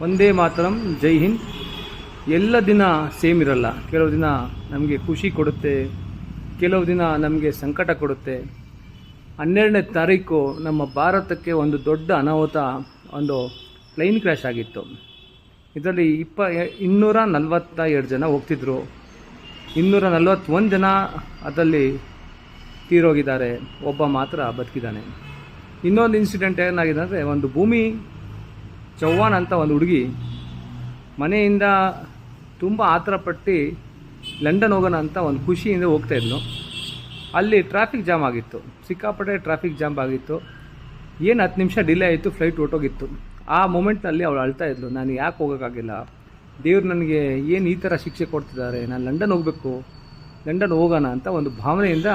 ಒಂದೇ ಮಾತರಂ, ಜೈ ಹಿಂದ್. ಎಲ್ಲ ದಿನ ಸೇಮ್ ಇರಲ್ಲ. ಕೆಲವು ದಿನ ನಮಗೆ ಖುಷಿ ಕೊಡುತ್ತೆ, ಕೆಲವು ದಿನ ನಮಗೆ ಸಂಕಟ ಕೊಡುತ್ತೆ. 12ನೇ ತಾರೀಕು ನಮ್ಮ ಭಾರತಕ್ಕೆ ಒಂದು ದೊಡ್ಡ ಅನಾಹುತ, ಒಂದು ಪ್ಲೈನ್ ಕ್ರ್ಯಾಶ್ ಆಗಿತ್ತು. ಇದರಲ್ಲಿ 242 ಜನ ಹೋಗ್ತಿದ್ರು. 241 ಜನ ಅದರಲ್ಲಿ ತೀರೋಗಿದ್ದಾರೆ, ಒಬ್ಬ ಮಾತ್ರ ಬದುಕಿದ್ದಾನೆ. ಇನ್ನೊಂದು ಇನ್ಸಿಡೆಂಟ್ ಏನಾಗಿದೆ ಅಂದರೆ, ಒಂದು ಭೂಮಿ ಚೌಹಾನ್ ಅಂತ ಒಂದು ಹುಡುಗಿ ಮನೆಯಿಂದ ತುಂಬ ಆತರಪಟ್ಟು ಲಂಡನ್ ಹೋಗೋಣ ಅಂತ ಒಂದು ಖುಷಿಯಿಂದ ಹೋಗ್ತಾಯಿದ್ಲು. ಅಲ್ಲಿ ಟ್ರಾಫಿಕ್ ಜಾಮ್ ಆಗಿತ್ತು, ಸಿಕ್ಕಾಪಟ್ಟೆ ಟ್ರಾಫಿಕ್ ಜಾಮ್ ಆಗಿತ್ತು. ಏನು 10 ನಿಮಿಷ ಡಿಲೇ ಆಯಿತು, ಫ್ಲೈಟ್ ಹೊರಟೋಗಿತ್ತು. ಆ ಮೂಮೆಂಟ್ನಲ್ಲಿ ಅವಳು ಅಳ್ತಾ ಇದ್ಲು, ನಾನು ಯಾಕೆ ಹೋಗೋಕ್ಕಾಗಿಲ್ಲ, ದೇವ್ರು ನನಗೆ ಏನು ಈ ಥರ ಶಿಕ್ಷೆ ಕೊಡ್ತಿದ್ದಾರೆ, ನಾನು ಲಂಡನ್ ಹೋಗಬೇಕು, ಲಂಡನ್ ಹೋಗೋಣ ಅಂತ ಒಂದು ಭಾವನೆಯಿಂದ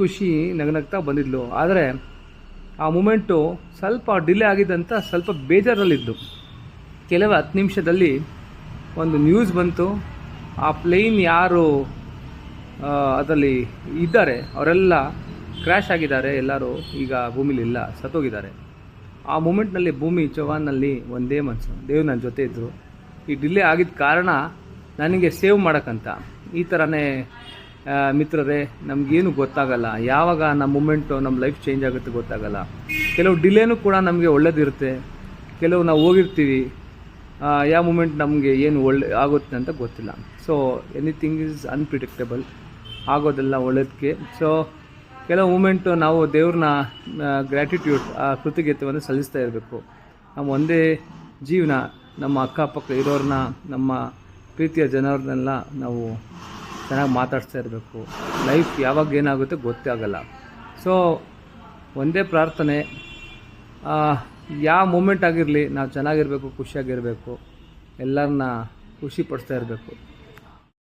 ಖುಷಿ ನಗನಗ್ತಾ ಬಂದಿದ್ಲು. ಆದರೆ ಆ ಮೂಮೆಂಟು ಸ್ವಲ್ಪ ಡಿಲೇ ಆಗಿದ್ದಂತ ಸ್ವಲ್ಪ ಬೇಜಾರಲ್ಲಿದ್ದು, ಕೆಲವು 10 ನಿಮಿಷದಲ್ಲಿ ಒಂದು ನ್ಯೂಸ್ ಬಂತು. ಆ ಪ್ಲೇನ್ ಯಾರು ಅದರಲ್ಲಿ ಇದ್ದಾರೆ ಅವರೆಲ್ಲ ಕ್ರ್ಯಾಶ್ ಆಗಿದ್ದಾರೆ, ಎಲ್ಲರೂ ಈಗ ಭೂಮಿಲಿಲ್ಲ, ಸತ್ತೋಗಿದ್ದಾರೆ. ಆ ಮೂಮೆಂಟ್ನಲ್ಲಿ ಭೂಮಿ ಚೌಹಾನ್ನಲ್ಲಿ ಒಂದೇ ಮನಸ್ಸು, ದೇವ್ರು ನನ್ನ ಜೊತೆ ಇದ್ದರು. ಈ ಡಿಲೇ ಆಗಿದ್ದ ಕಾರಣ ನನಗೆ ಸೇವ್ ಮಾಡೋಕ್ಕಂತ. ಈ ಥರನೇ ಮಿತ್ರರೇ, ನಮಗೇನು ಗೊತ್ತಾಗಲ್ಲ, ಯಾವಾಗ ನಮ್ಮ ಮೂಮೆಂಟು ನಮ್ಮ ಲೈಫ್ ಚೇಂಜ್ ಆಗುತ್ತೆ ಗೊತ್ತಾಗಲ್ಲ. ಕೆಲವು ಡಿಲೇನೂ ಕೂಡ ನಮಗೆ ಒಳ್ಳೇದಿರುತ್ತೆ, ಕೆಲವು ನಾವು ಹೋಗಿರ್ತೀವಿ, ಯಾವ ಮೂಮೆಂಟ್ ನಮಗೆ ಏನು ಆಗುತ್ತೆ ಅಂತ ಗೊತ್ತಿಲ್ಲ. ಸೊ ಎನಿಥಿಂಗ್ ಈಸ್ ಅನ್ಪ್ರಿಡಿಕ್ಟಬಲ್, ಆಗೋದೆಲ್ಲ ಒಳ್ಳೇದಕ್ಕೆ. ಸೊ ಕೆಲವು ಮೂಮೆಂಟು ನಾವು ದೇವ್ರನ್ನ ಗ್ರ್ಯಾಟಿಟ್ಯೂಡ್, ಆ ಕೃತಜ್ಞತೆಯನ್ನು ಸಲ್ಲಿಸ್ತಾ ಇರಬೇಕು. ನಮ್ಮ ಒಂದೇ ಜೀವನ, ನಮ್ಮ ಅಕ್ಕಪಕ್ಕ ಇರೋರನ್ನ, ನಮ್ಮ ಪ್ರೀತಿಯ ಜನರನ್ನೆಲ್ಲ ನಾವು ಚೆನ್ನಾಗಿ ಮಾತಾಡ್ತಾ ಇರಬೇಕು. ಲೈಫ್ ಯಾವಾಗ ಏನಾಗುತ್ತೆ ಗೊತ್ತೇ ಆಗಲ್ಲ. ಸೊ ಒಂದೇ ಪ್ರಾರ್ಥನೆ, ಯಾವ ಮೂಮೆಂಟ್ ಆಗಿರಲಿ ನಾವು ಚೆನ್ನಾಗಿರಬೇಕು, ಖುಷಿಯಾಗಿರಬೇಕು, ಎಲ್ಲರನ್ನ ಖುಷಿ ಪಡಿಸ್ತಾ ಇರಬೇಕು.